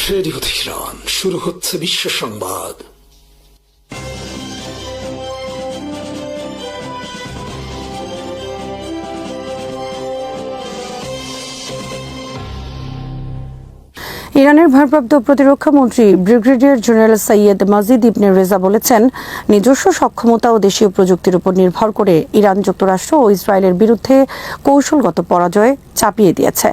Radio Tehran, শুরু হচ্ছে বিশ্ব সংবাদ। ইরানের ভারপ্রাপ্ত প্রতিরক্ষা মন্ত্রী ব্রিগেডিয়ার জেনারেল সৈয়দ মাজিদ ইবনে রেজা বলেছেন, নিজস্ব সক্ষমতা ও দেশীয় প্রযুক্তির উপর নির্ভর করে ইরান যুক্তরাষ্ট্র ও ইসরায়েলের বিরুদ্ধে কৌশলগত পরাজয় চাপিয়ে দিয়েছে।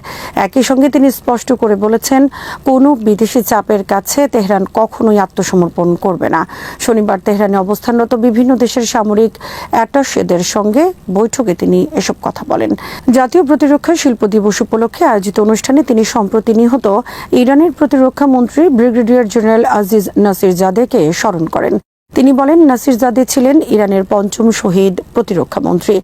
একই সঙ্গে তিনি স্পষ্ট করে বলেছেন, কোনো বিদেশি চাপের কাছে তেহরান কখনোই আত্মসমর্পণ করবে না। শনিবার তেহরানে অবস্থানরত বিভিন্ন দেশের সামরিক অ্যাটাশেদের সঙ্গে বৈঠকে তিনি এসব কথা বলেন। জাতীয় প্রতিরক্ষা শিল্প দিবস উপলক্ষে আয়োজিত অনুষ্ঠানে তিনি সম্প্রতি নিহত ইরানের প্রতিরক্ষা মন্ত্রী ব্রিগেডিয়ার জেনারেল আজিজ নাসিরজাদেকে স্মরণ করেন। তিনি বলেন, নাসিরজাদে ছিলেন ইরানের পঞ্চম শহীদ প্রতিরক্ষা মন্ত্রী।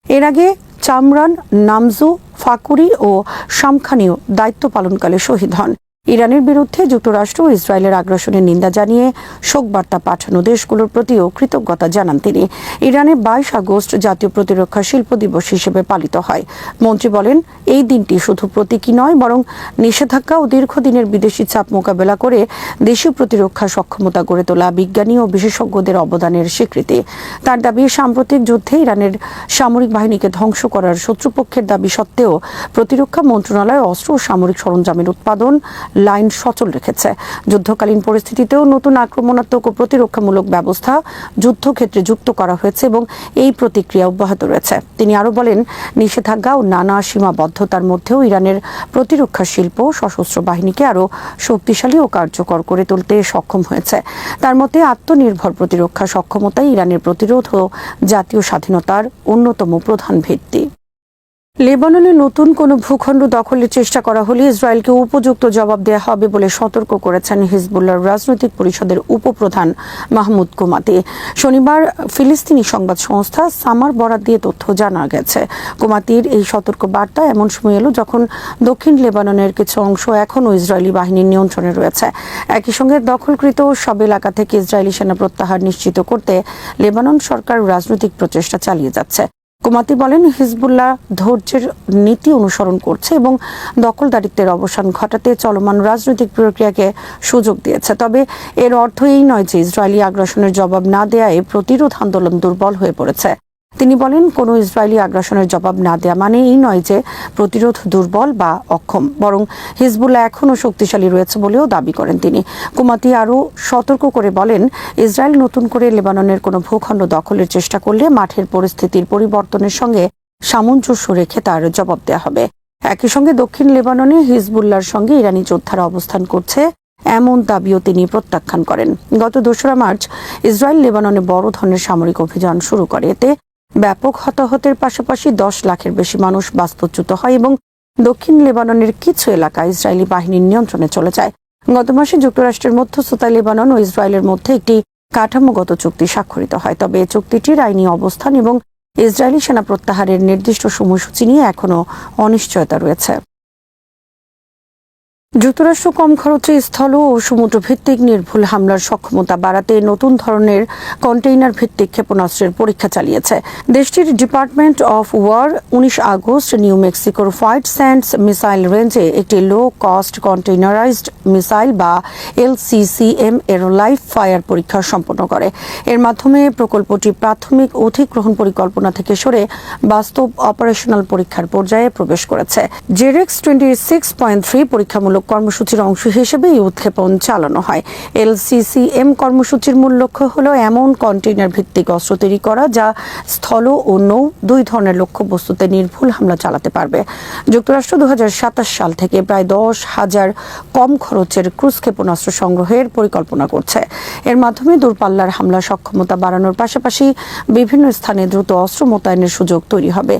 এর আগে চামরান, নামজু, ফাকুরি ও শামখানিও দায়িত্ব পালনকালে শহীদ হন। ইরানের বিরুদ্ধে যুক্তরাষ্ট্র ও ইসরায়েলের আগ্রাসনের নিন্দা জানিয়ে শোকবার্তা পাঠানো দেশগুলোর প্রতিও কৃতজ্ঞতা জানান তিনি। ইরানে 22 আগস্ট জাতীয় প্রতিরক্ষা শিল্প দিবস হিসেবে পালিত হয়। মন্ত্রী বলেন, এই দিনটি শুধু প্রতীকী নয়, বরং নিষেধাজ্ঞা ও দীর্ঘদিনের বিদেশি চাপ মোকাবেলা করে দেশীয় প্রতিরক্ষা সক্ষমতা গড়ে তোলা বিজ্ঞানী ও বিশেষজ্ঞদের অবদানের স্বীকৃতি। তার দাবি, সাম্প্রতিক যুদ্ধে ইরানের সামরিক বাহিনীকে ধ্বংস করার শত্রুপক্ষের দাবি সত্ত্বেও প্রতিরক্ষা মন্ত্রণালয় অস্ত্র ও সামরিক সরঞ্জামের উৎপাদন লাইন সচল রেখেছে। যুদ্ধকালীন পরিস্থিতিতেও নতুন আক্রমণাত্মক ও প্রতিরক্ষামূলক ব্যবস্থা যুদ্ধক্ষেত্রে যুক্ত করা হয়েছে এবং এই প্রতিক্রিয়া অব্যাহত রয়েছে। তিনি আরও বলেন, নিষেধাজ্ঞা ও নানা সীমাবদ্ধতার মধ্যেও ইরানের প্রতিরক্ষা শিল্প সশস্ত্র বাহিনীকে আরও শক্তিশালী ও কার্যকর করে তুলতে সক্ষম হয়েছে। তার মতে, আত্মনির্ভর প্রতিরক্ষা সক্ষমতাই ইরানের প্রতিরোধ ও জাতীয় স্বাধীনতার অন্যতম প্রধান ভিত্তি। লেবাননে নতুন কোনো ভূখণ্ড দখলের চেষ্টা করা হলে ইসরায়েলকে উপযুক্ত জবাব দেওয়া হবে বলে সতর্ক করেছেন হিজবুল্লাহর রাজনৈতিক পরিষদের উপপ্রধান মাহমুদ কুমাতি। শনিবার ফিলিস্তিনি সংবাদ সংস্থা সামার বরাত দিয়ে তথ্য জানা গেছে। কুমাতির এই সতর্ক বার্তা এমন সময় এলো যখন দক্ষিণ লেবাননের কিছু অংশ এখনও ইসরায়েলি বাহিনীর নিয়ন্ত্রণে রয়েছে। একই সঙ্গে দখলকৃত সব এলাকা থেকে ইসরায়েলি সেনা প্রত্যাহার নিশ্চিত করতে লেবানন সরকার রাজনৈতিক প্রচেষ্টা চালিয়ে যাচ্ছে। কুমাতি বলেন, হিজবুল্লাহ ধৈর্যের নীতি অনুসরণ করছে এবং দখলদারিত্বের অবসান ঘটাতে চলমান রাজনৈতিক প্রক্রিয়াকে সুযোগ দিয়েছে। তবে এর অর্থ এই নয় যে ইসরায়েলি আগ্রাসনের জবাব না দেয়ায় প্রতিরোধ আন্দোলন দুর্বল হয়ে পড়েছে। তিনি বলেন, কোনো ইসরায়েলি আগ্রাসনের জবাব না দেয়া মানে এই নয় যে প্রতিরোধ দুর্বল বা অক্ষম, বরং হিজবুল্লাহ এখনও শক্তিশালী রয়েছে বলেও দাবি করেন তিনি। কুমাতি আরও সতর্ক করে বলেন, ইসরায়েল নতুন করে লেবাননের কোনো ভূখণ্ড দখলের চেষ্টা করলে মাঠের পরিস্থিতির পরিবর্তনের সঙ্গে সামঞ্জস্য রেখে তার জবাব দেওয়া হবে। একই সঙ্গে দক্ষিণ লেবাননে হিজবুল্লাহর সঙ্গে ইরানি যোদ্ধারা অবস্থান করছে এমন দাবিও তিনি প্রত্যাখ্যান করেন। গত 2 মার্চ ইসরায়েল লেবাননে বড় ধরনের সামরিক অভিযান শুরু করে। এতে ব্যাপক হতাহতের পাশাপাশি 10 লাখের বেশি মানুষ বাস্তুচ্যুত হয় এবং দক্ষিণ লেবাননের কিছু এলাকা ইসরায়েলি বাহিনীর নিয়ন্ত্রণে চলে যায়। গত মাসে যুক্তরাষ্ট্রের মধ্যস্থতায় লেবানন ও ইসরায়েলের মধ্যে একটি কাঠামোগত চুক্তি স্বাক্ষরিত হয়। তবে এই চুক্তিটির আইনি অবস্থান এবং ইসরায়েলি সেনা প্রত্যাহারের নির্দিষ্ট সময়সূচি নিয়ে এখনও অনিশ্চয়তা রয়েছে। যুক্তরাষ্ট্র কম খরচে স্থল ও সমুদ্র ভিত্তিক নির্ভুল হামলার সক্ষমতা বাড়াতে নতুন ধরনের কন্টেইনার ভিত্তিক ক্ষেপণাস্ত্রের পরীক্ষা চালিয়েছে। দেশটির ডিপার্টমেন্ট অফ ওয়ার 19 আগস্ট নিউ মেক্সিকোর হোয়াইট স্যান্ডস মিসাইল রেঞ্জে একটি লো কস্ট কন্টেইনারাইজড মিসাইল বা LCCM এর লাইভ ফায়ার পরীক্ষা সম্পন্ন করে। এর মাধ্যমে প্রকল্পটি প্রাথমিক অধিগ্রহণ পরিকল্পনা থেকে সরে বাস্তব অপারেশনাল পরীক্ষার পর্যায়ে প্রবেশ করেছে। জেরেক্স 26.3 পরীক্ষামূলক কর্মসূচির অংশ হিসেবে এই উৎক্ষেপণ চালানো হয়। LCCM কর্মসূচির মূল লক্ষ্য হল এমন কন্টেইনার ভিত্তিক অস্ত্র তৈরি করা যা স্থল ও নৌ দুই ধরনের লক্ষ্যবস্তুতে নির্ভুল হামলা চালাতে পারবে। যুক্তরাষ্ট্র 2027 সাল থেকে প্রায় 10,000 কম খরচের ক্রুজ ক্ষেপণাস্ত্র সংগ্রহের পরিকল্পনা করছে। এর মাধ্যমে দূরপাল্লার হামলা সক্ষমতা বাড়ানোর পাশাপাশি বিভিন্ন স্থানে দ্রুত অস্ত্র মোতায়েনের সুযোগ তৈরি হবে।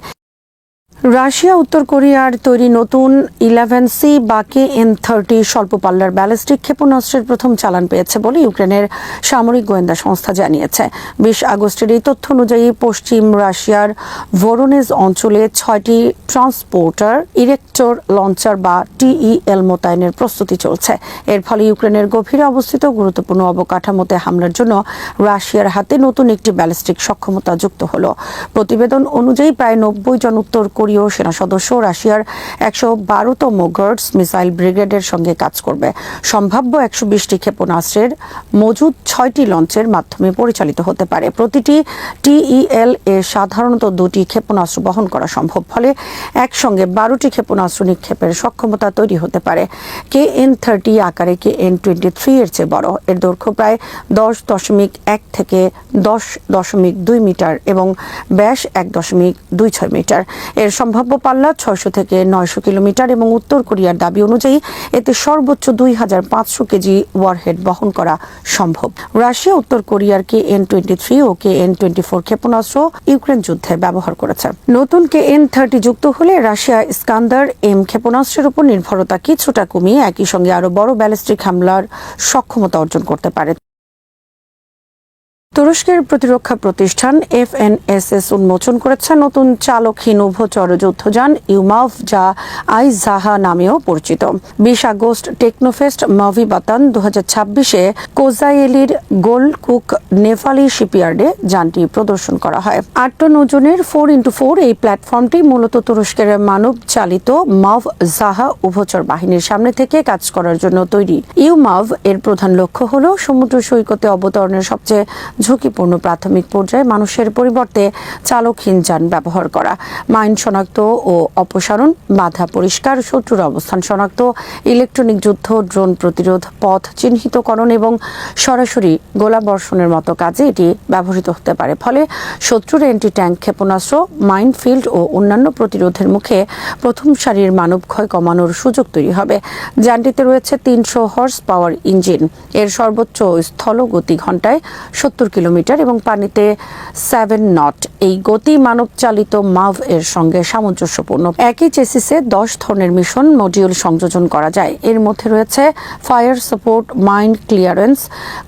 রাশিয়া উত্তর কোরিয়ার তৈরি নতুন 11C বা KN-30 স্বল্প পাল্লার ব্যালিস্টিক ক্ষেপণাস্ত্রের প্রথম চালান পেয়েছে বলে ইউক্রেনের সামরিক গোয়েন্দা সংস্থা জানিয়েছে। 20 আগস্টের এই তথ্য অনুযায়ী পশ্চিম রাশিয়ার ভোরোনেজ অঞ্চলে 6টি ট্রান্সপোর্টার ইরেক্টর লঞ্চার বা TEL মোতায়েনের প্রস্তুতি চলছে। এর ফলে ইউক্রেনের গভীরে অবস্থিত গুরুত্বপূর্ণ অবকাঠামোতে হামলার জন্য রাশিয়ার হাতে নতুন একটি ব্যালিস্টিক সক্ষমতা যুক্ত হল। প্রতিবেদন অনুযায়ী প্রায় 90 জন উত্তর কোরীয় ভারতীয় সেনা সদস্য রাশিয়ার 112তম গার্ডস মিসাইল ব্রিগেডের সঙ্গে কাজ করবে। সম্ভাব্য 120টি ক্ষেপণাস্ত্রের মজুদ 6টি লঞ্চের মাধ্যমে পরিচালিত হতে পারে। প্রতিটি টিইএল এ সাধারণত 2টি ক্ষেপণাস্ত্র বহন করা সম্ভব, ফলে একসঙ্গে 12টি ক্ষেপণাস্ত্র নিক্ষেপের সক্ষমতা তৈরি হতে পারে। KN-30 আকারে KN-23 এর চেয়ে বড়। এর দৈর্ঘ্য প্রায় 10.1 থেকে 10.2 মিটার এবং ব্যাস 1.26 মিটার। এর সম্ভাব্য পাল্লা 600 থেকে 900 কিলোমিটার এবং উত্তর কোরিয়ার দাবি অনুযায়ী এতে সর্বোচ্চ 2500 কেজি ওয়ারহেড বহন করা সম্ভব। রাশিয়া উত্তর কোরিয়ার KN-23 ও KN-24 ক্ষেপণাস্ত্র ইউক্রেন যুদ্ধে ব্যবহার করেছে। নতুন KN-30 যুক্ত হলে রাশিয়া ইস্কান্দার M ক্ষেপণাস্ত্রের উপর নির্ভরতা কিছুটা কমিয়ে একই সঙ্গে আরো বড় ব্যালিস্টিক হামলার সক্ষমতা অর্জন করতে পারে। তুরস্কের প্রতিরক্ষা প্রতিষ্ঠান FNSS উন্মোচন করেছে নতুন চালকহীন উভচর যুদ্ধযান ইউমাভ, যা আইজাহা নামেও পরিচিত। 20 আগস্ট টেকনোফেস্ট মাভিবাতান 2026-এ কোজায়েলির গোলকুক নেভালি শিপইয়ার্ডে যানটি প্রদর্শন করা হয়। 8 টন ওজনের 4x4 এই প্ল্যাটফর্মটি মূলত তুরস্কের মানব চালিত মাভ জাহা উভচর বাহিনীর সামনে থেকে কাজ করার জন্য তৈরি। ইউমাভ এর প্রধান লক্ষ্য হল সমুদ্র সৈকতে অবতরণের সবচেয়ে ঝুঁকিপূর্ণ প্রাথমিক পর্যায়ে মানুষের পরিবর্তে চালকহীন যান ব্যবহার করা, মাইন শনাক্ত ও অপসারণ, বাধা পরিষ্কার, শত্রুর অবস্থান শনাক্ত, ইলেকট্রনিক যুদ্ধ, ড্রোন প্রতিরোধ, পথ চিহ্নিতকরণ এবং সরাসরি গোলাবর্ষণের মতো কাজে এটি ব্যবহৃত হতে পারে। ফলে শত্রুর অ্যান্টি ট্যাঙ্ক ক্ষেপণাস্ত্র, মাইনফিল্ড ও অন্যান্য প্রতিরোধের মুখে প্রথম সারির মানব ক্ষয় কমানোর সুযোগ তৈরি হবে। যানটিতে রয়েছে 300 হর্স পাওয়ার ইঞ্জিন। এর সর্বোচ্চ স্থলগতি ঘন্টায় 70 কিলোমিটার এবং পানিতে 7 নট। এই গতি মানব চালিত মাভ এর সঙ্গে সামঞ্জস্যপূর্ণ। একই চেসিসে 10 ধরনের মিশন মডিউল সংযোজন করা যায়। এর মধ্যে রয়েছে fire support, mine clearance,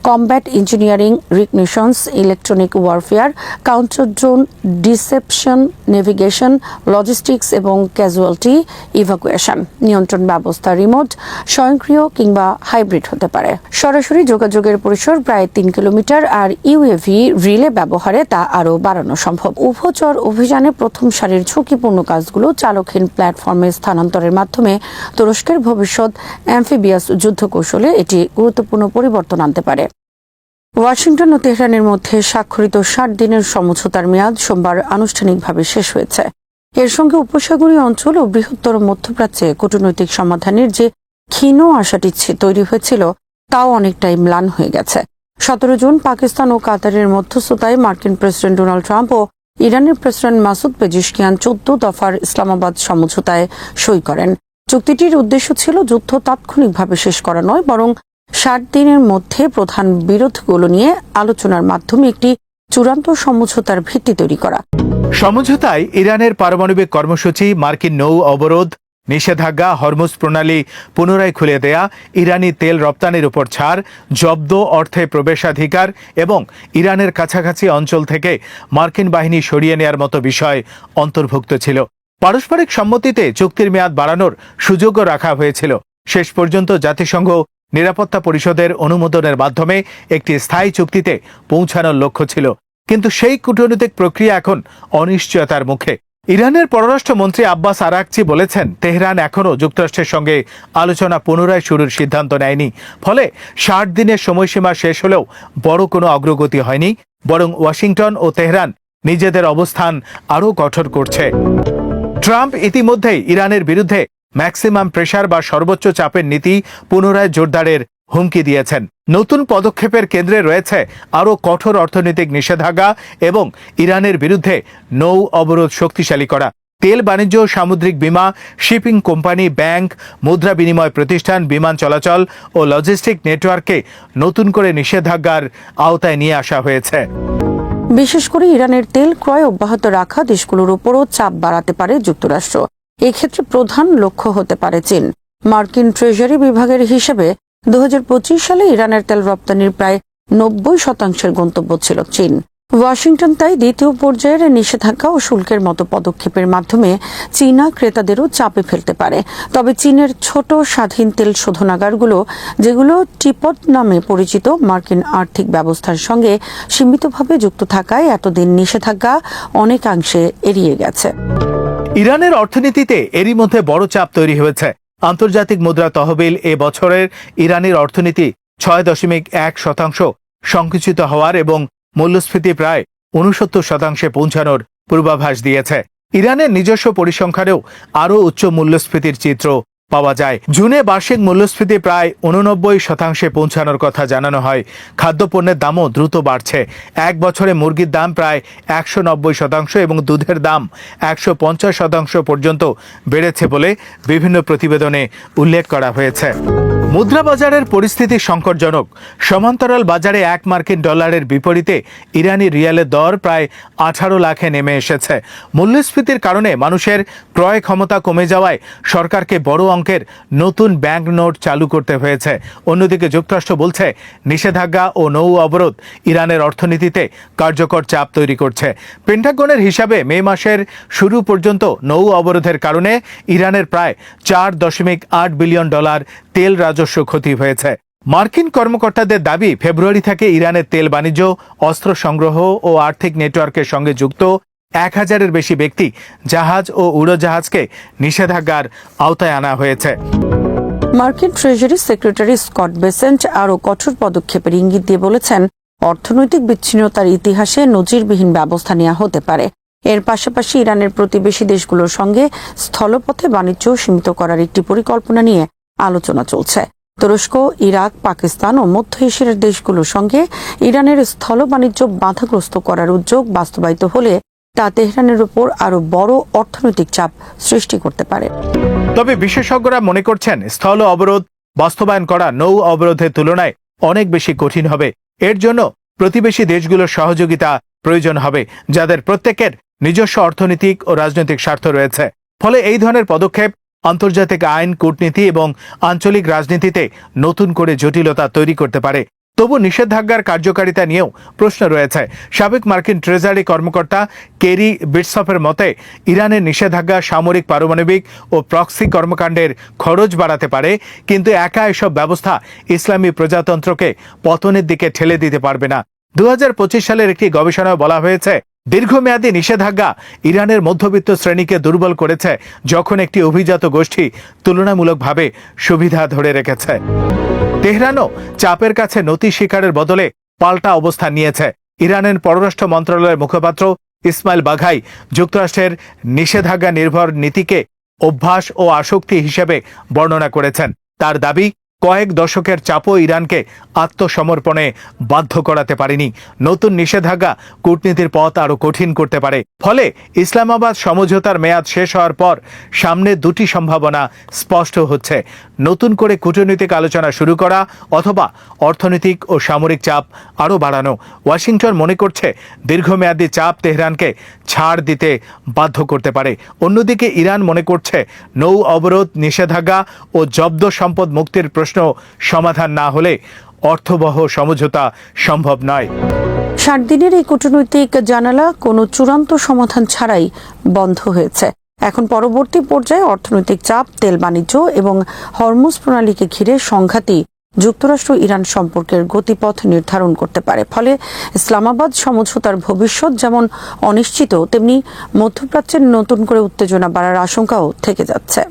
combat engineering, recognitions, electronic warfare, counter drone, deception, navigation, logistics এবং ক্যাজুয়ালিটি ইভাকুয়েশন। নিয়ন্ত্রণ ব্যবস্থা রিমোট, স্বয়ংক্রিয় কিংবা হাইব্রিড হতে পারে। সরাসরি যোগাযোগের পরিসর প্রায় 3 কিলোমিটার, আর ইউএভি রিলে ব্যবহারে তা আরও বাড়ানো সম্ভব। উভচর অভিযানে প্রথম সারির ঝুঁকিপূর্ণ কাজগুলো চালকহীন প্ল্যাটফর্মে স্থানান্তরের মাধ্যমে তুরস্কের ভবিষ্যৎ অ্যাম্ফিবিয়াস যুদ্ধ কৌশলে এটি গুরুত্বপূর্ণ পরিবর্তন আনতে পারে। ওয়াশিংটন ও তেহরানের মধ্যে স্বাক্ষরিত 60 দিনের সমঝোতার মেয়াদ সোমবার আনুষ্ঠানিকভাবে শেষ হয়েছে। এর সঙ্গে উপসাগরীয় অঞ্চল ও বৃহত্তর মধ্যপ্রাচ্যে কূটনৈতিক সমাধানের যে ক্ষীণ আশাটি তৈরি হয়েছিল তাও অনেকটাই ম্লান হয়ে গেছে। 17 জুন পাকিস্তান ও কাতারের মধ্যস্থতায় মার্কিন প্রেসিডেন্ট ডোনাল্ড ট্রাম্প ও ইরানের প্রেসিডেন্ট মাসুদ পেজিশকিয়ান 14 দফার ইসলামাবাদ সমঝোতায় সই করেন। চুক্তিটির উদ্দেশ্য ছিল যুদ্ধ তাৎক্ষণিকভাবে শেষ করা নয়, বরং 60 দিনের মধ্যে প্রধান বিরোধগুলো নিয়ে আলোচনার মাধ্যমে একটি চূড়ান্ত সমঝোতার ভিত্তি তৈরি করা। সমঝোতায় ইরানের পারমাণবিক কর্মসূচি, মার্কিন নৌ অবরোধ, নিষেধাজ্ঞা, হরমুজ প্রণালী পুনরায় খুলে দেয়া, ইরানি তেল রপ্তানির উপর ছাড়, জব্দ অর্থে প্রবেশাধিকার এবং ইরানের কাছাকাছি অঞ্চল থেকে মার্কিন বাহিনী সরিয়ে নেয়ার মতো বিষয় অন্তর্ভুক্ত ছিল। পারস্পরিক সম্মতিতে চুক্তির মেয়াদ বাড়ানোর সুযোগও রাখা হয়েছিল। শেষ পর্যন্ত জাতিসংঘ নিরাপত্তা পরিষদের অনুমোদনের মাধ্যমে একটি স্থায়ী চুক্তিতে পৌঁছানোর লক্ষ্য ছিল, কিন্তু সেই কূটনৈতিক প্রক্রিয়া এখন অনিশ্চয়তার মুখে। ইরানের পররাষ্ট্রমন্ত্রী আব্বাস আরাকচি বলেছেন, তেহরান এখনও যুক্তরাষ্ট্রের সঙ্গে আলোচনা পুনরায় শুরুর সিদ্ধান্ত নেয়নি। ফলে 60 দিনের সময়সীমা শেষ হলেও বড় কোনো অগ্রগতি হয়নি, বরং ওয়াশিংটন ও তেহরান নিজেদের অবস্থান আরও কঠোর করছে। ট্রাম্প ইতিমধ্যেই ইরানের বিরুদ্ধে ম্যাক্সিমাম প্রেসার বা সর্বোচ্চ চাপের নীতি পুনরায় জোরদারের হুমকি দিয়েছেন। নতুন পদক্ষেপের কেন্দ্রে রয়েছে আরও কঠোর অর্থনৈতিক নিষেধাজ্ঞা এবং ইরানের বিরুদ্ধে নৌ অবরোধ শক্তিশালী করা। তেল বাণিজ্য, সামুদ্রিক বীমা, শিপিং কোম্পানি, ব্যাংক, মুদ্রা বিনিময় প্রতিষ্ঠান, বিমান চলাচল ও লজিস্টিক নেটওয়ার্ককে নতুন করে নিষেধাজ্ঞার আওতায় নিয়ে আসা হয়েছে। বিশেষ করে ইরানের তেল ক্রয় অব্যাহত রাখা দেশগুলোর উপরও চাপ বাড়াতে পারে যুক্তরাষ্ট্র। এক্ষেত্রে প্রধান লক্ষ্য হতে পারে চীন। মার্কিন ট্রেজারি বিভাগের হিসেবে 2025 সালে ইরানের তেল রপ্তানির প্রায় 90% গন্তব্য ছিল চীন। ওয়াশিংটন তাই দ্বিতীয় পর্যায়ের নিষেধাজ্ঞা ও শুল্কের মতো পদক্ষেপের মাধ্যমে চীনা ক্রেতাদেরও চাপে ফেলতে পারে। তবে চীনের ছোট স্বাধীন তেল শোধনাগারগুলো, যেগুলো টিপট নামে পরিচিত, মার্কিন আর্থিক ব্যবস্থার সঙ্গে সীমিতভাবে যুক্ত থাকায় এতদিন নিষেধাজ্ঞা অনেকাংশে এড়িয়ে গেছে। ইরানের অর্থনীতিতে এরই মধ্যে বড় চাপ তৈরি হয়েছে। আন্তর্জাতিক মুদ্রা তহবিল এ বছরের ইরানের অর্থনীতি 6.1% সংকুচিত হওয়ার এবং মূল্যস্ফীতি প্রায় 69% পৌঁছানোর পূর্বাভাস দিয়েছে। ইরানের নিজস্ব পরিসংখ্যানেও আরও উচ্চ মূল্যস্ফীতির চিত্র পাওয়া যায়। জুনে বার্ষিক মূল্যস্ফীতি প্রায় 89% পৌঁছানোর কথা জানানো হয়। খাদ্যপণ্যের দামও দ্রুত বাড়ছে। এক বছরে মুরগির দাম প্রায় 190% এবং দুধের দাম 150% পর্যন্ত বেড়েছে বলে বিভিন্ন প্রতিবেদনে উল্লেখ করা হয়েছে। মুদ্রা বাজারের পরিস্থিতি সংকটজনক। সমান্তরাল বাজারে $1 মার্কিন বিপরীতে ইরানি রিয়ালের দর প্রায় 18 লাখে নেমে এসেছে। মূল্যস্ফীতির কারণে মানুষের ক্রয় ক্ষমতা কমে যাওয়ায় সরকারকে বড় অঙ্কের নতুন ব্যাংক নোট চালু করতে হয়েছে। অন্যদিকে যুক্তরাষ্ট্র বলছে, নিষেধাজ্ঞা ও নৌ অবরোধ ইরানের অর্থনীতিতে কার্যকর চাপ তৈরি করছে। পেন্টাগনের হিসাবে মে মাসের শুরু পর্যন্ত নৌ অবরোধের কারণে ইরানের প্রায় $4.8 বিলিয়ন তেল রাজস্ব ক্ষতি হয়েছে। মার্কিন কর্মকর্তাদের দাবি, ফেব্রুয়ারি থেকে ইরানের তেল বাণিজ্য, অস্ত্র সংগ্রহ ও আর্থিক নেটওয়ার্কের সঙ্গে যুক্ত 1000-এর বেশি ব্যক্তি, জাহাজ ও উড়োজাহাজকে নিষেধাজ্ঞার আওতায় আনা হয়েছে। মার্কিন ট্রেজারি সেক্রেটারি স্কট বেসেন্ট আরও কঠোর পদক্ষেপের ইঙ্গিত দিয়ে বলেছেন, অর্থনৈতিক বিচ্ছিন্নতার ইতিহাসে নজিরবিহীন ব্যবস্থা নেওয়া হতে পারে। এর পাশাপাশি ইরানের প্রতিবেশী দেশগুলোর সঙ্গে স্থলপথে বাণিজ্য সীমিত করার একটি পরিকল্পনা নিয়ে আলোচনা চলছে। তুরস্ক, ইরাক, পাকিস্তান ও মধ্য এশিয়ার দেশগুলোর সঙ্গে ইরানের স্থল বাণিজ্য বাধাগ্রস্ত করার উদ্যোগ বাস্তবায়িত হলে তা তেহরানের উপর আরও বড় অর্থনৈতিক চাপ সৃষ্টি করতে পারে। তবে বিশেষজ্ঞরা মনে করছেন, স্থল অবরোধ বাস্তবায়ন করা নৌ অবরোধের তুলনায় অনেক বেশি কঠিন হবে। এর জন্য প্রতিবেশী দেশগুলোর সহযোগিতা প্রয়োজন হবে, যাদের প্রত্যেকের নিজস্ব অর্থনৈতিক ও রাজনৈতিক স্বার্থ রয়েছে। ফলে এই ধরনের পদক্ষেপ আন্তর্জাতিক আইন, কূটনীতি এবং আঞ্চলিক রাজনীতিতে নতুন করে জটিলতা তৈরি করতে পারে। তবু নিষেধাজ্ঞার কার্যকারিতা নিয়েও প্রশ্ন রয়েছে। সাবেক মার্কিন ট্রেজারি কর্মকর্তা কেরি বিটসফের মতে, ইরানের নিষেধাজ্ঞা সামরিক, পারমাণবিক ও প্রক্সি কর্মকাণ্ডের খরচ বাড়াতে পারে, কিন্তু একা এসব ব্যবস্থা ইসলামী প্রজাতন্ত্রকে পতনের দিকে ঠেলে দিতে পারবে না। 2025 সালের একটি গবেষণায় বলা হয়েছে, দীর্ঘমেয়াদী নিষেধাজ্ঞা ইরানের মধ্যবিত্ত শ্রেণীকে দুর্বল করেছে, যখন একটি অভিজাত গোষ্ঠী তুলনামূলকভাবে সুবিধা ধরে রেখেছে। তেহরানও চাপের কাছে নতি স্বীকারের বদলে পাল্টা অবস্থান নিয়েছে। ইরানের পররাষ্ট্র মন্ত্রণালয়ের মুখপাত্র ইসমাইল বাঘাই যুক্তরাষ্ট্রের নিষেধাজ্ঞা নির্ভর নীতিকে অভ্যাস ও আসক্তি হিসেবে বর্ণনা করেছেন। তার দাবি, কয়েক দশকের চাপও ইরানকে আত্মসমর্পণে বাধ্য করাতে পারেনি। নতুন নিষেধাজ্ঞা কূটনীতির পথ আরও কঠিন করতে পারে। ফলে ইসলামাবাদ সমঝোতার মেয়াদ শেষ হওয়ার পর সামনে দুটি সম্ভাবনা স্পষ্ট হচ্ছে: নতুন করে কূটনৈতিক আলোচনা শুরু করা অথবা অর্থনৈতিক ও সামরিক চাপ আরও বাড়ানো। ওয়াশিংটন মনে করছে, দীর্ঘমেয়াদী চাপ তেহরানকে ছাড় দিতে বাধ্য করতে পারে। অন্যদিকে ইরান মনে করছে, নৌ অবরোধ, নিষেধাজ্ঞা ও জব্দ সম্পদ মুক্তির প্রশ্ন সমাধান না হলে অর্থবহ সমঝোতা সম্ভব নয়। 60 দিনের এই কূটনৈতিক জানালা কোনো চূড়ান্ত সমাধান ছাড়াই বন্ধ হয়েছে। এখন পরবর্তী পর্যায়ে অর্থনৈতিক চাপ, তেল বাণিজ্য এবং হরমুজ প্রণালীকে ঘিরে সংঘাতই যুক্তরাষ্ট্র ইরান সম্পর্কের গতিপথ নির্ধারণ করতে পারে। ফলে ইসলামাবাদ সমঝোতার ভবিষ্যৎ যেমন অনিশ্চিত, তেমনি মধ্যপ্রাচ্যের নতুন করে উত্তেজনা বাড়ার আশঙ্কাও থেকে যাচ্ছে।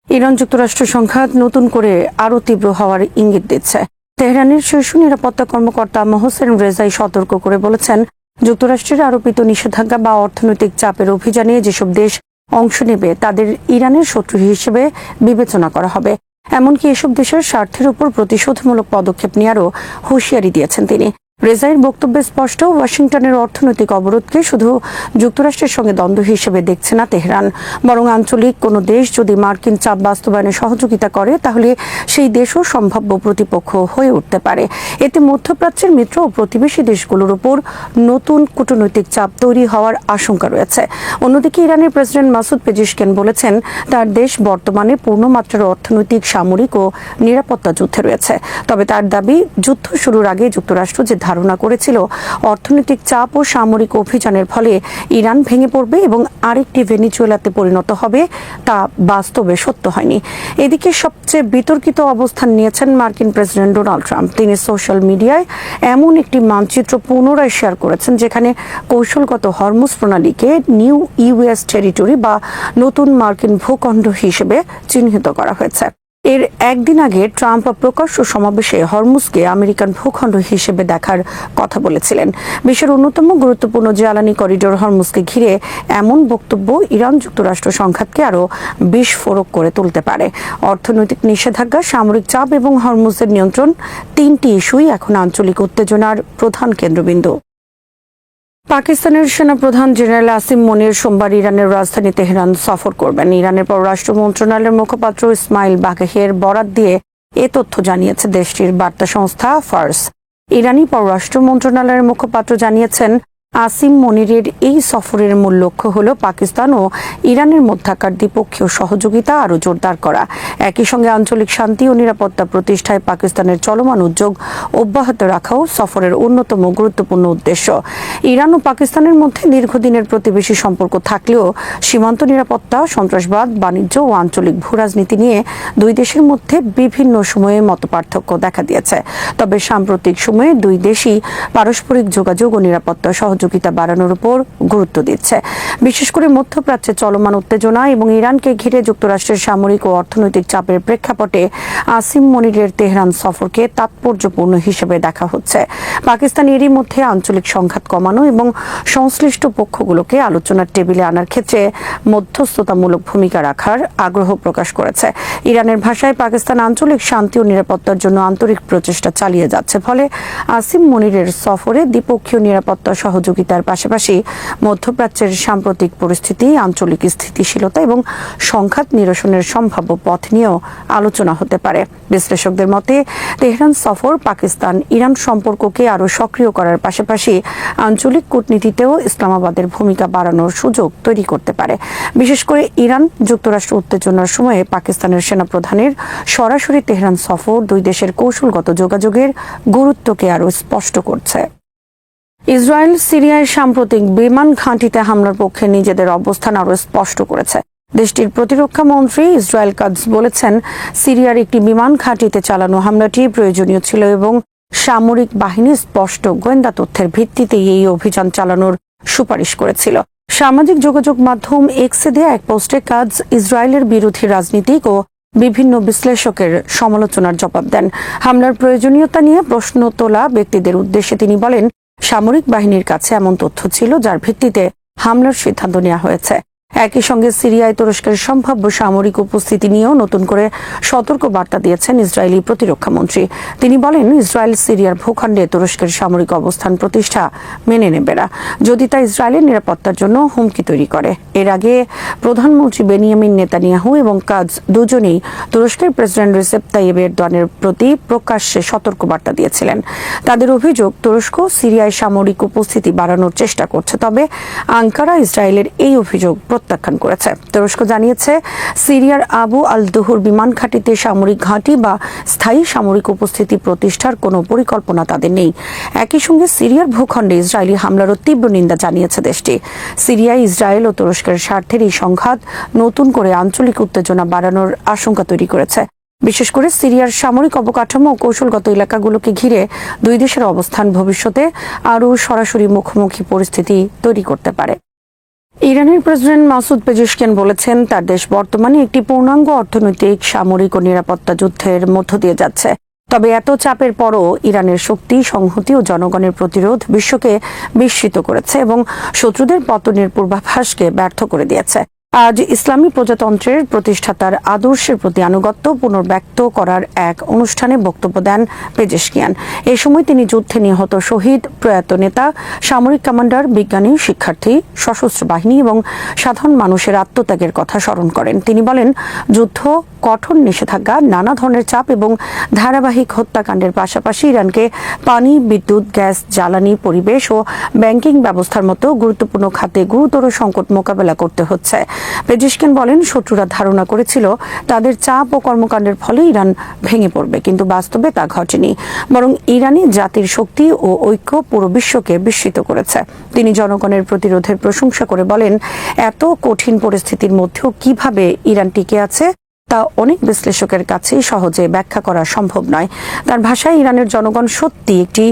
ইরান যুক্তরাষ্ট্র সংঘাত নতুন করে আরও তীব্র হওয়ার ইঙ্গিত দিচ্ছে। তেহরানের শীর্ষ নিরাপত্তা কর্মকর্তা মোহসেন রেজাই সতর্ক করে বলেছেন, যুক্তরাষ্ট্রের আরোপিত নিষেধাজ্ঞা বা অর্থনৈতিক চাপের অভিযানে যেসব দেশ অংশ নেবে তাদের ইরানের শত্রু হিসেবে বিবেচনা করা হবে। এমনকি এসব দেশের স্বার্থের উপর প্রতিশোধমূলক পদক্ষেপ নেওয়ারও হুঁশিয়ারি দিয়েছেন তিনি। রেজাইয়ের বক্তব্যে স্পষ্ট, ওয়াশিংটনের অর্থনৈতিক অবরোধকে শুধু যুক্তরাষ্ট্রের সঙ্গে দ্বন্দ্ব হিসেবে দেখছে না তেহরান, বরং আঞ্চলিক কোনো দেশ যদি মার্কিন চাপ বাস্তবায়নে সহযোগিতা করে তাহলে সেই দেশও সম্ভাব্য প্রতিপক্ষ হয়ে উঠতে পারে। এতে মধ্যপ্রাচ্যের মিত্র ও প্রতিবেশী দেশগুলোর উপর নতুন কূটনৈতিক চাপ তৈরি হওয়ার আশঙ্কা রয়েছে। অন্যদিকে ইরানের প্রেসিডেন্ট মাসুদ পেজিশকিয়ান বলেছেন, তার দেশ বর্তমানে পূর্ণমাত্রার অর্থনৈতিক, সামরিক ও নিরাপত্তা যুদ্ধে রয়েছে। তবে তার দাবি, যুদ্ধ শুরুর আগে যুক্তরাষ্ট্র যে ধারণা করেছিল অর্থনৈতিক চাপ ও সামরিক অভিযানের ফলে ইরান ভেঙে পড়বে এবং আরেকটি ভেনিজুয়েলাতে পরিণত হবে, তা বাস্তবে সত্য হয়নি। এদিকে সবচেয়ে বিতর্কিত অবস্থান নিয়েছেন মার্কিন প্রেসিডেন্ট ডোনাল্ড ট্রাম্প। তিনি সোশ্যাল মিডিয়ায় এমন একটি মানচিত্র পুনরায় শেয়ার করেছেন যেখানে কৌশলগত হরমুজ প্রণালীকে নিউ ইউএস টেরিটরি বা নতুন মার্কিন ভূখণ্ড হিসেবে চিহ্নিত করা হয়েছে। এর একদিন আগে ট্রাম্প প্রকাশ্য সমাবেশে হরমুজকে আমেরিকান ভূখণ্ড হিসেবে দেখার কথা বলেছিলেন। বিশ্বের অন্যতম গুরুত্বপূর্ণ জ্বালানি করিডোর হরমুজকে ঘিরে এমন বক্তব্য ইরান যুক্তরাষ্ট্র সংঘাতকে আরও বিস্ফোরক করে তুলতে পারে। অর্থনৈতিক নিষেধাজ্ঞা, সামরিক চাপ এবং হরমুজের নিয়ন্ত্রণ, তিনটি ইস্যুই এখন আঞ্চলিক উত্তেজনার প্রধান কেন্দ্রবিন্দু। পাকিস্তানের সেনাপ্রধান জেনারেল আসিম মনির সোমবার ইরানের রাজধানী তেহরান সফর করবেন। ইরানের পররাষ্ট্র মন্ত্রণালয়ের মুখপাত্র ইসমাইল বাঘেহের বরাত দিয়ে এ তথ্য জানিয়েছে দেশটির বার্তা সংস্থা ফার্স। ইরানি পররাষ্ট্র মন্ত্রণালয়ের মুখপাত্র জানিয়েছেন, আসিম মনিরের এই সফরের মূল লক্ষ্য হল পাকিস্তান ও ইরানের মধ্যকার দ্বিপক্ষীয় সহযোগিতা আরও জোরদার করা। একই সঙ্গে আঞ্চলিক শান্তি ও নিরাপত্তা প্রতিষ্ঠায় পাকিস্তানের চলমান উদ্যোগ অব্যাহত রাখাও সফরের অন্যতম গুরুত্বপূর্ণ উদ্দেশ্য। ইরান ও পাকিস্তানের মধ্যে দীর্ঘদিনের প্রতিবেশী সম্পর্ক থাকলেও সীমান্ত নিরাপত্তা, সন্ত্রাসবাদ, বাণিজ্য ও আঞ্চলিক ভূরাজনীতি নিয়ে দুই দেশের মধ্যে বিভিন্ন সময়ে মতপার্থক্য দেখা দিয়েছে। তবে সাম্প্রতিক সময়ে দুই দেশই পারস্পরিক যোগাযোগ ও নিরাপত্তা সহযোগিতা বাড়ানোর উপর গুরুত্ব দিচ্ছে। বিশেষ করে মধ্যপ্রাচ্যে চলমান উত্তেজনা এবং ইরানকে ঘিরে যুক্তরাষ্ট্রের সামরিক ও অর্থনৈতিক চাপের প্রেক্ষাপটে আসিম মনিরের তেহরান সফরকে তাৎপর্যপূর্ণ হিসেবে দেখা হচ্ছে। পাকিস্তান এরই মধ্যে আঞ্চলিক সংঘাত কমানো এবং সংশ্লিষ্ট পক্ষগুলোকে আলোচনার টেবিলে আনার ক্ষেত্রে মধ্যস্থতামূলক ভূমিকা রাখার আগ্রহ প্রকাশ করেছে। ইরানের ভাষায় পাকিস্তান আঞ্চলিক শান্তি ও নিরাপত্তার জন্য আন্তরিক প্রচেষ্টা চালিয়ে যাচ্ছে। ফলে আসিম মনিরের সফরে দ্বিপক্ষীয় নিরাপত্তা সহযোগিতার পাশাপাশি মধ্যপ্রাচ্যের সাম্প্রতিক পরিস্থিতি, আঞ্চলিক স্থিতিশীলতা এবং সংঘাত নিরসনের সম্ভাব্য পথ নিয়েও আলোচনা হতে পারে। বিশ্লেষকদের মতে তেহরান সফর পাকিস্তান ইরান সম্পর্ককে আরও সক্রিয় করার পাশাপাশি আঞ্চলিক কূটনীতিতেও ইসলামাবাদের ভূমিকা বাড়ানোর সুযোগ তৈরি করতে পারে। বিশেষ করে ইরান যুক্তরাষ্ট্র উত্তেজনার সময়ে পাকিস্তানের সেনাপ্রধানের সরাসরি তেহরান সফর দুই দেশের কৌশলগত যোগাযোগের গুরুত্বকে আরও স্পষ্ট করছে। ইসরায়েল সিরিয়ায় সাম্প্রতিক বিমান ঘাঁটিতে হামলার পক্ষে নিজেদের অবস্থান আরও স্পষ্ট করেছে। দেশটির প্রতিরক্ষা মন্ত্রী ইসরায়েল কাদস বলেছেন, সিরিয়ার একটি বিমান ঘাঁটিতে চালানো হামলাটি প্রয়োজনীয় ছিল এবং সামরিক বাহিনী স্পষ্ট গোয়েন্দা তথ্যের ভিত্তিতেই এই অভিযান চালানোর সুপারিশ করেছিল। সামাজিক যোগাযোগ মাধ্যম এক্সে দেয়া এক পোস্টে কাদস ইসরায়েলের বিরোধী রাজনীতিক ও বিভিন্ন বিশ্লেষকের সমালোচনার জবাব দেন। হামলার প্রয়োজনীয়তা নিয়ে প্রশ্ন তোলা ব্যক্তিদের উদ্দেশ্যে তিনি বলেন, সামরিক বাহিনীর কাছে এমন তথ্য ছিল যার ভিত্তিতে হামলার সিদ্ধান্ত নেওয়া হয়েছে। একই সঙ্গে সিরিয়ায় তুরস্কের সম্ভাব্য সামরিক উপস্থিতি নিয়েও নতুন করে সতর্ক বার্তা দিয়েছেন ইসরায়েলি প্রতিরক্ষা মন্ত্রী। তিনি বলেন, ইসরায়েল সিরিয়ার ভূখণ্ডে তুরস্কের সামরিক অবস্থান প্রতিষ্ঠা মেনে নেবে না, যদি তা ইসরায়েলের নিরাপত্তার জন্য হুমকি তৈরি করে। এর আগে প্রধানমন্ত্রী বেনিয়ামিন নেতানিয়াহু এবং কাদস দুজনেই তুরস্কের প্রেসিডেন্ট রিসেপ তাইয়েব এরদোয়ানের প্রতি প্রকাশ্যে সতর্ক বার্তা দিয়েছিলেন। তাদের অভিযোগ, তুরস্ক সিরিয়ায় সামরিক উপস্থিতি বাড়ানোর চেষ্টা করছে। তবে আঙ্কারা ইসরায়েলের এই অভিযোগ প্রত্যাখ্যান করেছে। তুরস্ক জানিয়েছে, সিরিয়ার আবু আল দুহুর বিমান ঘাঁটিতে সামরিক ঘাঁটি বা স্থায়ী সামরিক উপস্থিতি প্রতিষ্ঠার কোনো পরিকল্পনা তাদের নেই। একই সঙ্গে সিরিয়ার ভূখণ্ডে ইসরায়েলি হামলারও তীব্র নিন্দা জানিয়েছে দেশটি। সিরিয়ায় ইসরায়েল ও তুরস্কের স্বার্থের এই সংঘাত নতুন করে আঞ্চলিক উত্তেজনা বাড়ানোর আশঙ্কা তৈরি করেছে। বিশেষ করে সিরিয়ার সামরিক অবকাঠামো ও কৌশলগত এলাকাগুলোকে ঘিরে দুই দেশের অবস্থান ভবিষ্যতে আরও সরাসরি মুখোমুখি পরিস্থিতি তৈরি করতে পারে। ইরানের প্রেসিডেন্ট মাসুদ পেজেশকিয়ান বলেছেন, তার দেশ বর্তমানে একটি পূর্ণাঙ্গ অর্থনৈতিক, সামরিক ও নিরাপত্তা যুদ্ধের মধ্য দিয়ে যাচ্ছে। তবে এত চাপের পরও ইরানের শক্তি, সংহতি ও জনগণের প্রতিরোধ বিশ্বকে বিস্মিত করেছে এবং শত্রুদের পতনের পূর্বাভাসকে ব্যর্থ করে দিয়েছে। আজ ইসলামী প্রজাতন্ত্রের প্রতিষ্ঠাতার আদর্শের প্রতি আনুগত্য পুনর্ব্যক্ত করার এক অনুষ্ঠানে বক্তব্য দেন পেজেশকিয়ান। এ সময় তিনি যুদ্ধে নিহত শহীদ, প্রয়াত নেতা, সামরিক কমান্ডার, বিজ্ঞানী, শিক্ষার্থী, সশস্ত্র বাহিনী এবং সাধারণ মানুষের আত্মত্যাগের কথা স্মরণ করেন। তিনি বলেন, যুদ্ধ, কঠোর নিষেধাজ্ঞা, নানা ধরনের চাপ এবং ধারাবাহিক হত্যাকাণ্ডের পাশাপাশি ইরানকে পানি, বিদ্যুৎ, গ্যাস, জ্বালানি, পরিবেশ ও ব্যাংকিং ব্যবস্থার মতো গুরুত্বপূর্ণ খাতে গুরুতর সংকট মোকাবেলা করতে হচ্ছে। পেজিশকিয়ান বলেন, শত্রুরা ধারণা করেছিল তাদের চাপ ও কর্মকাণ্ডের ফলে ইরান ভেঙে পড়বে, কিন্তু বাস্তবে তা ঘটেনি। বরং ইরানি জাতির শক্তি ও ঐক্য পুরো বিশ্বকে বিস্মিত করেছে। তিনি জনগণের প্রতিরোধের প্রশংসা করে বলেন, এত কঠিন পরিস্থিতির মধ্যেও কিভাবে ইরান টিকে আছে তা অনেক বিশ্লেষকের কাছে সহজে ব্যাখ্যা করা সম্ভব নয়। তার ভাষায়, ইরানের জনগণ সত্যি একটি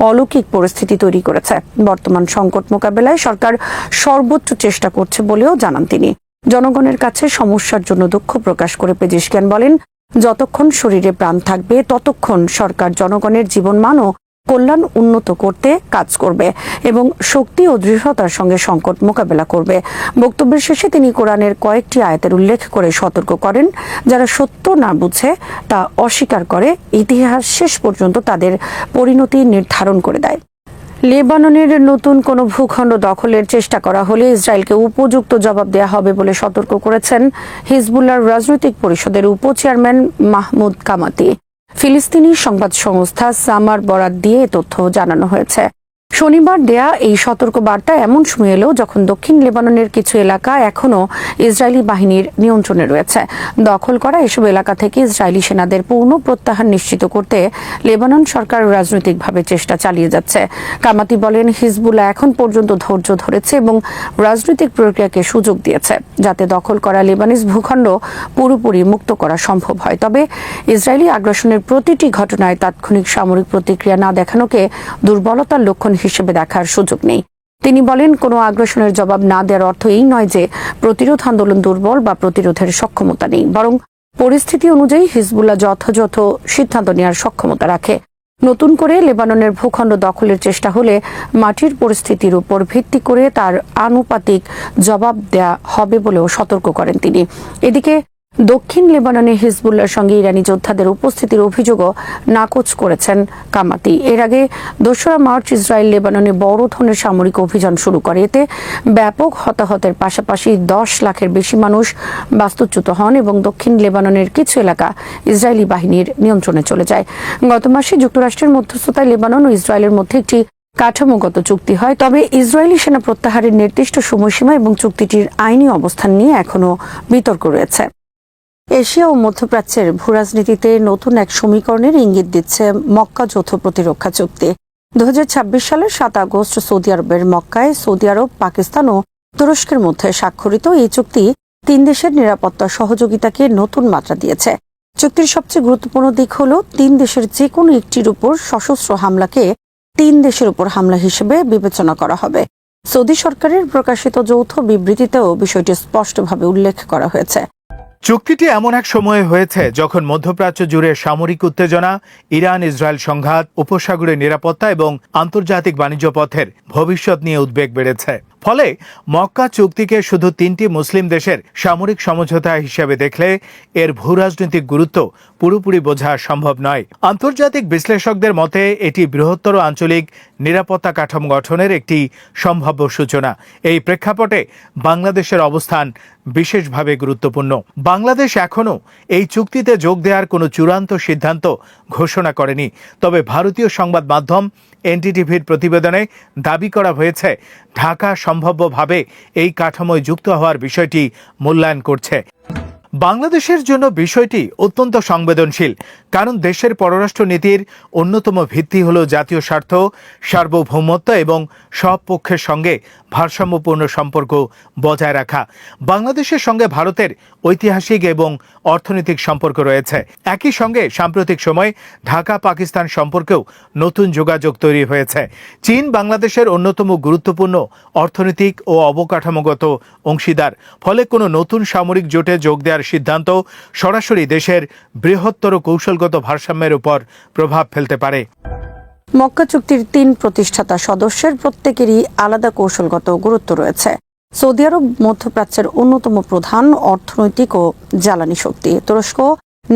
অলৌকিক পরিস্থিতি তৈরি করেছে। বর্তমান সংকট মোকাবেলায় সরকার সর্বোচ্চ চেষ্টা করছে বলেও জানান তিনি। জনগণের কাছে সমস্যার জন্য দুঃখ প্রকাশ করে পেজিশকিয়ান বলেন, যতক্ষণ শরীরে প্রাণ থাকবে ততক্ষণ সরকার জনগণের জীবনমান ও কল্যাণ উন্নত করতে কাজ করবে এবং শক্তি ও দৃঢ়তার সঙ্গে সংকট মোকাবেলা করবে। বক্তব্যের শেষে তিনি কোরআনের কয়েকটি আয়াতের উল্লেখ করে সতর্ক করেন, যারা সত্য না বুঝে তা অস্বীকার করে, ইতিহাস শেষ পর্যন্ত তাদের পরিণতি নির্ধারণ করে দেয়। লেবাননের নতুন কোনো ভূখণ্ড দখলের চেষ্টা করা হলে ইসরায়েলকে উপযুক্ত জবাব দেওয়া হবে বলে সতর্ক করেছেন হিজবুল্লাহর রাজনৈতিক পরিষদের উপচেয়ারম্যান মাহমুদ কামাতি। ফিলিস্তিনি সংবাদ সংস্থা সামার বরাত দিয়ে এ তথ্য জানানো হয়েছে। শনিবার দেয়া এই সতর্ক বার্তা এমন সময় এলো যখন দক্ষিণ লেবাননের কিছু এলাকা এখনও ইসরায়েলি বাহিনীর নিয়ন্ত্রণে রয়েছে। দখল করা এসব এলাকা থেকে ইসরায়েলি সেনাদের পূর্ণ প্রত্যাহার নিশ্চিত করতে লেবানন সরকার রাজনৈতিকভাবে চেষ্টা চালিয়ে যাচ্ছে। কামাতি বলেন, হিজবুল্লাহ এখন পর্যন্ত ধৈর্য ধরেছে এবং রাজনৈতিক প্রক্রিয়াকে সুযোগ দিয়েছে, যাতে দখল করা লেবানিজ ভূখণ্ড পুরোপুরি মুক্ত করা সম্ভব হয়। তবে ইসরায়েলি আগ্রাসনের প্রতিটি ঘটনায় তাৎক্ষণিক সামরিক প্রতিক্রিয়া না দেখানোকে দুর্বলতার লক্ষণ হিসেবে দেখার সুযোগ নেই। তিনি বলেন, কোনো আগ্রাসনের জবাব না দেওয়ার অর্থ এই নয় যে প্রতিরোধ আন্দোলন দুর্বল বা প্রতিরোধের সক্ষমতা নেই, বরং পরিস্থিতি অনুযায়ী হিজবুল্লাহ যথাযথ সিদ্ধান্ত নেওয়ার সক্ষমতা রাখে। নতুন করে লেবাননের ভূখণ্ড দখলের চেষ্টা হলে মাটির পরিস্থিতির উপর ভিত্তি করে তার আনুপাতিক জবাব দেয়া হবে বলেও সতর্ক করেন তিনি। এদিকে দক্ষিণ লেবাননে হিজবুল্লাহর সঙ্গে ইরানি যোদ্ধাদের উপস্থিতির অভিযোগও নাকচ করেছেন কামাতি। এর আগে ২রা মার্চ ইসরায়েল লেবাননে বড় ধরনের সামরিক অভিযান শুরু করে। এতে ব্যাপক হতাহতের পাশাপাশি ১০ লাখের বেশি মানুষ বাস্তুচ্যুত হন এবং দক্ষিণ লেবাননের কিছু এলাকা ইসরায়েলি বাহিনীর নিয়ন্ত্রণে চলে যায়। গত মাসে যুক্তরাষ্ট্রের মধ্যস্থতায় লেবানন ও ইসরায়েলের মধ্যে একটি কাঠামোগত চুক্তি হয়। তবে ইসরায়েলি সেনা প্রত্যাহারের নির্দিষ্ট সময়সীমা এবং চুক্তিটির আইনি অবস্থান নিয়ে এখনও বিতর্ক রয়েছে। এশিয়া ও মধ্যপ্রাচ্যের ভূরাজনীতিতে নতুন এক সমীকরণের ইঙ্গিত দিচ্ছে মক্কা যৌথ প্রতিরক্ষা চুক্তি। ২০২৬ সালের ৭ আগস্ট সৌদি আরবের মক্কায় সৌদি আরব, পাকিস্তান ও তুরস্কের মধ্যে স্বাক্ষরিত এই চুক্তি ৩ দেশের নিরাপত্তা সহযোগিতাকে নতুন মাত্রা দিয়েছে। চুক্তির সবচেয়ে গুরুত্বপূর্ণ দিক হল ৩ দেশের যে কোনো একটির উপর সশস্ত্র হামলাকে ৩ দেশের উপর হামলা হিসেবে বিবেচনা করা হবে। সৌদি সরকারের প্রকাশিত যৌথ বিবৃতিতেও বিষয়টি স্পষ্টভাবে উল্লেখ করা হয়েছে। চুক্তিটি এমন এক সময়ে হয়েছে যখন মধ্যপ্রাচ্য জুড়ে সামরিক উত্তেজনা, ইরান ইসরায়েল সংঘাত, উপসাগরের নিরাপত্তা এবং আন্তর্জাতিক বাণিজ্য পথের ভবিষ্যৎ নিয়ে উদ্বেগ বেড়েছে। ফলে মক্কা চুক্তিকে শুধু ৩টি মুসলিম দেশের সামরিক সমঝোতা হিসেবে দেখলে এর ভূরাজনৈতিক গুরুত্ব পুরোপুরি বোঝা সম্ভব নয়। আন্তর্জাতিক বিশ্লেষকদের মতে এটি বৃহত্তর আঞ্চলিক নিরাপত্তা কাঠামো গঠনের একটি সম্ভাব্য সূচনা। এই প্রেক্ষাপটে বাংলাদেশের অবস্থান বিশেষভাবে গুরুত্বপূর্ণ। বাংলাদেশ এখনও এই চুক্তিতে যোগ দেওয়ার কোনো চূড়ান্ত সিদ্ধান্ত ঘোষণা করেনি। তবে ভারতীয় সংবাদ মাধ্যম এনডিটিভির প্রতিবেদনে দাবি করা হয়েছে, ঢাকা সম্ভাব্যভাবে এই কাঠামোয় যুক্ত হওয়ার বিষয়টি মূল্যায়ন করছে। বাংলাদেশের জন্য বিষয়টি অত্যন্ত সংবেদনশীল, কারণ দেশের পররাষ্ট্র নীতির অন্যতম ভিত্তি হল জাতীয় স্বার্থ, সার্বভৌমত্ব এবং সব পক্ষের সঙ্গে ভারসাম্যপূর্ণ সম্পর্ক বজায় রাখা। বাংলাদেশের সঙ্গে ভারতের ঐতিহাসিক এবং অর্থনৈতিক সম্পর্ক রয়েছে। একই সঙ্গে সাম্প্রতিক সময়ে ঢাকা পাকিস্তান সম্পর্কেও নতুন যোগাযোগ তৈরি হয়েছে। চীন বাংলাদেশের অন্যতম গুরুত্বপূর্ণ অর্থনৈতিক ও অবকাঠামোগত অংশীদার। ফলে কোনো নতুন সামরিক জোটে যোগ দেওয়ার সিদ্ধান্ত সরাসরি দেশের বৃহত্তর কৌশলগত ভারসাম্যের উপর প্রভাব ফেলতে পারে। মক্কা চুক্তির ৩ প্রতিষ্ঠাতা সদস্যের প্রত্যেকেরই আলাদা কৌশলগত গুরুত্ব রয়েছে। সৌদি আরব মধ্যপ্রাচ্যের অন্যতম প্রধান অর্থনৈতিক ও জ্বালানি শক্তি। তুরস্ক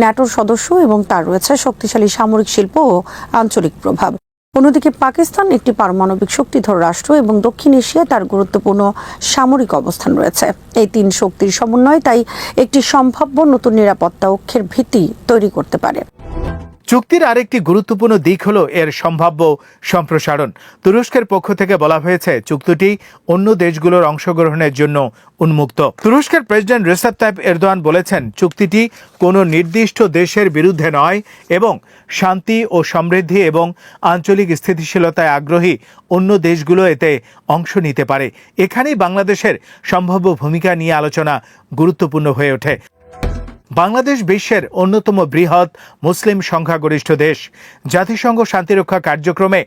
ন্যাটোর সদস্য এবং তার রয়েছে শক্তিশালী সামরিক শিল্প ও আঞ্চলিক প্রভাব। অন্যদিকে পাকিস্তান একটি পারমাণবিক শক্তিধর রাষ্ট্র এবং দক্ষিণ এশিয়ায় তার গুরুত্বপূর্ণ সামরিক অবস্থান রয়েছে। এই ৩ শক্তির সমন্বয় তাই একটি সম্ভাব্য নতুন নিরাপত্তা অক্ষের ভিত্তি তৈরি করতে পারে। চুক্তির আরেকটি গুরুত্বপূর্ণ দিক হল এর সম্ভাব্য সম্প্রসারণ। তুরস্কের পক্ষ থেকে বলা হয়েছে চুক্তিটি অন্য দেশগুলোর অংশগ্রহণের জন্য উন্মুক্ত। তুরস্কের প্রেসিডেন্ট রেসেপ তাইপ এরদোয়ান বলেছেন চুক্তিটি কোনো নির্দিষ্ট দেশের বিরুদ্ধে নয় এবং শান্তি ও সমৃদ্ধি এবং আঞ্চলিক স্থিতিশীলতায় আগ্রহী অন্য দেশগুলো এতে অংশ নিতে পারে। এখানেই বাংলাদেশের সম্ভাব্য ভূমিকা নিয়ে আলোচনা গুরুত্বপূর্ণ হয়ে ওঠে। বাংলাদেশ বিশ্বের অন্যতম বৃহৎ মুসলিম সংখ্যাগরিষ্ঠ দেশ। জাতিসংঘ শান্তিরক্ষা কার্যক্রমে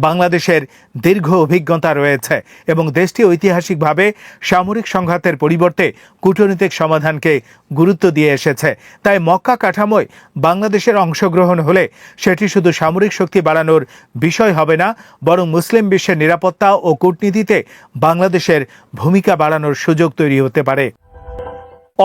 বাংলাদেশের দীর্ঘ অভিজ্ঞতা রয়েছে এবং দেশটি ঐতিহাসিকভাবে সামরিক সংঘাতের পরিবর্তে কূটনৈতিক সমাধানকে গুরুত্ব দিয়ে এসেছে। তাই মক্কা কাঠামোয় বাংলাদেশের অংশগ্রহণ হলে সেটি শুধু সামরিক শক্তি বাড়ানোর বিষয় হবে না, বরং মুসলিম বিশ্বের নিরাপত্তা ও কূটনীতিতে বাংলাদেশের ভূমিকা বাড়ানোর সুযোগ তৈরি হতে পারে।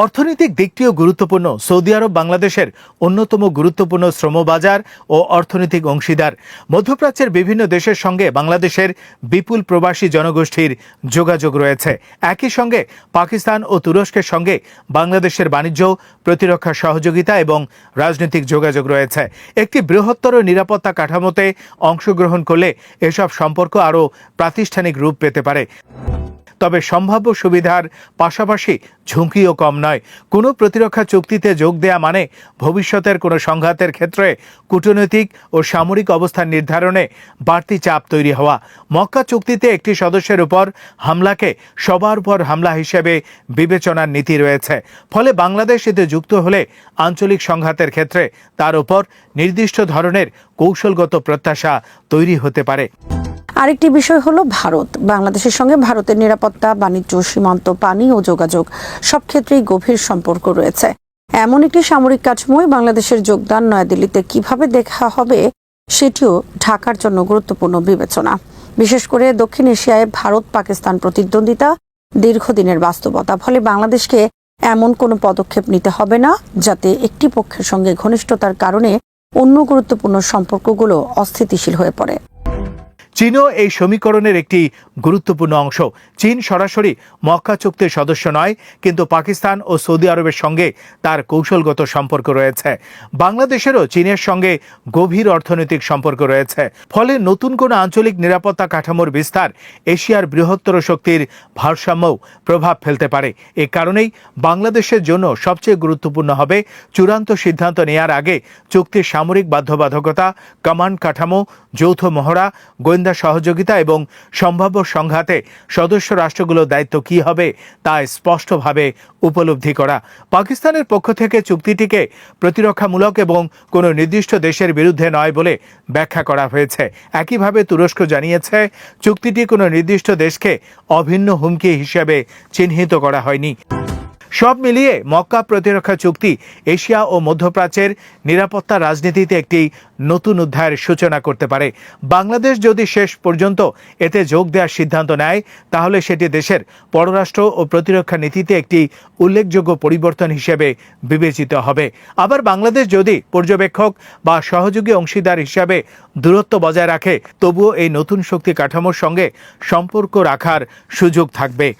অর্থনৈতিক দিকটিও গুরুত্বপূর্ণ। সৌদি আরব বাংলাদেশের অন্যতম গুরুত্বপূর্ণ শ্রমবাজার ও অর্থনৈতিক অংশীদার। মধ্যপ্রাচ্যের বিভিন্ন দেশের সঙ্গে বাংলাদেশের বিপুল প্রবাসী জনগোষ্ঠীর যোগাযোগ রয়েছে। একই সঙ্গে পাকিস্তান ও তুরস্কের সঙ্গে বাংলাদেশের বাণিজ্য, প্রতিরক্ষা সহযোগিতা এবং রাজনৈতিক যোগাযোগ রয়েছে। একটি বৃহত্তর নিরাপত্তা কাঠামোতে অংশগ্রহণ করলে এসব সম্পর্ক আরও প্রাতিষ্ঠানিক রূপ পেতে পারে। তবে সম্ভাব্য সুবিধার পাশাপাশি ঝুঁকিও কম নয়। কোনো প্রতিরক্ষা চুক্তিতে যোগ দেয়া মানে ভবিষ্যতের কোনো সংঘাতের ক্ষেত্রে কূটনৈতিক ও সামরিক অবস্থান নির্ধারণে বাড়তি চাপ তৈরি হওয়া। মক্কা চুক্তিতে একটি সদস্যের উপর হামলাকে সবার উপর হামলা হিসেবে বিবেচনার নীতি রয়েছে। ফলে বাংলাদেশ এতে যুক্ত হলে আঞ্চলিক সংঘাতের ক্ষেত্রে তার উপর নির্দিষ্ট ধরনের কৌশলগত প্রত্যাশা তৈরি হতে পারে। আরেকটি বিষয় হলো ভারত। বাংলাদেশের সঙ্গে ভারতের নিরাপত্তা, বাণিজ্য, সীমান্ত, পানি ও যোগাযোগ সব ক্ষেত্রেই গভীর সম্পর্ক রয়েছে। এমন একটি সামরিক কাঠামোয় বাংলাদেশের যোগদান নয়াদিল্লিতে কিভাবে দেখা হবে সেটিও ঢাকার জন্য গুরুত্বপূর্ণ বিবেচনা। বিশেষ করে দক্ষিণ এশিয়ায় ভারত পাকিস্তান প্রতিদ্বন্দ্বিতা দীর্ঘদিনের বাস্তবতা। ফলে বাংলাদেশকে এমন কোনো পদক্ষেপ নিতে হবে না যাতে একটি পক্ষের সঙ্গে ঘনিষ্ঠতার কারণে অন্য গুরুত্বপূর্ণ সম্পর্কগুলো অস্থিতিশীল হয়ে পড়ে। চীনও এই সমীকরণের একটি গুরুত্বপূর্ণ অংশ। চীন সরাসরি মক্কা চুক্তির সদস্য নয়, কিন্তু পাকিস্তান ও সৌদি আরবের সঙ্গে তার কৌশলগত সম্পর্ক রয়েছে। বাংলাদেশেরও চীনের সঙ্গে গভীর অর্থনৈতিক সম্পর্ক রয়েছে। ফলে নতুন কোনো আঞ্চলিক নিরাপত্তা কাঠামোর বিস্তার এশিয়ার বৃহত্তর শক্তির ভারসাম্যও প্রভাব ফেলতে পারে। এ কারণেই বাংলাদেশের জন্য সবচেয়ে গুরুত্বপূর্ণ হবে চূড়ান্ত সিদ্ধান্ত নেয়ার আগে চুক্তির সামরিক বাধ্যবাধকতা, কমান্ড কাঠামো, যৌথ মহড়া, গোয়েন্দা সহযোগিতা এবং সম্ভাব্য সংঘাতে সদস্য রাষ্ট্রগুলোর দায়িত্ব কী হবে তা স্পষ্টভাবে উপলব্ধি করা। পাকিস্তানের পক্ষ থেকে চুক্তিটিকে প্রতিরক্ষামূলক এবং কোনো নির্দিষ্ট দেশের বিরুদ্ধে নয় বলে ব্যাখ্যা করা হয়েছে। একইভাবে তুরস্ক জানিয়েছে চুক্তিটি কোনো নির্দিষ্ট দেশকে অভিন্ন হুমকি হিসেবে চিহ্নিত করা হয়নি। সব মিলিয়ে মক্কা প্রতিরক্ষা চুক্তি এশিয়া ও মধ্যপ্রাচ্যের নিরাপত্তা রাজনীতিতে একটি নতুন অধ্যায়ের সূচনা করতে পারে। বাংলাদেশ যদি শেষ পর্যন্ত এতে যোগ দেওয়ার সিদ্ধান্ত নেয় তাহলে সেটি দেশের পররাষ্ট্র ও প্রতিরক্ষা নীতিতে একটি উল্লেখযোগ্য পরিবর্তন হিসেবে বিবেচিত হবে। আবার বাংলাদেশ যদি পর্যবেক্ষক বা সহযোগী অংশীদার হিসাবে দূরত্ব বজায় রাখে, তবুও এই নতুন শক্তি কাঠামোর সঙ্গে সম্পর্ক রাখার সুযোগ থাকবে।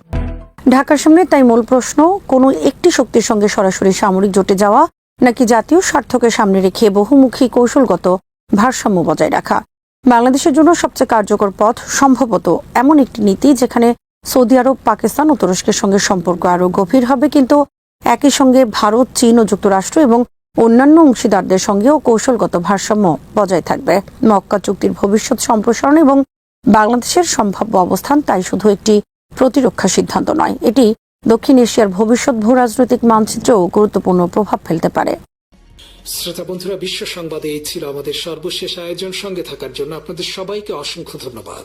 ঢাকার সামনে তাই মূল প্রশ্ন, কোনো একটি শক্তির সঙ্গে সরাসরি সামরিক জোটে যাওয়া নাকি জাতীয় স্বার্থকে সামনে রেখে বহুমুখী কৌশলগত ভারসাম্য বজায় রাখা। বাংলাদেশের জন্য সবচেয়ে কার্যকর পথ সম্ভবত এমন একটি নীতি যেখানে সৌদি আরব, পাকিস্তান ও তুরস্কের সঙ্গে সম্পর্ক আরও গভীর হবে, কিন্তু একই সঙ্গে ভারত, চীন ও যুক্তরাষ্ট্র এবং অন্যান্য অংশীদারদের সঙ্গেও কৌশলগত ভারসাম্য বজায় থাকবে। মক্কা চুক্তির ভবিষ্যৎ সম্প্রসারণ এবং বাংলাদেশের সম্ভাব্য অবস্থান তাই শুধু একটি প্রতিরক্ষা সিদ্ধান্ত নয়, এটি দক্ষিণ এশিয়ার ভবিষ্যৎ ভূরাজনৈতিক মানচিত্রেও গুরুত্বপূর্ণ প্রভাব ফেলতে পারে। শ্রোতা বন্ধুরা, বিশ্ব সংবাদে এই ছিল আমাদের সর্বশেষ আয়োজন। সঙ্গে থাকার জন্য আপনাদের সবাইকে অসংখ্য ধন্যবাদ।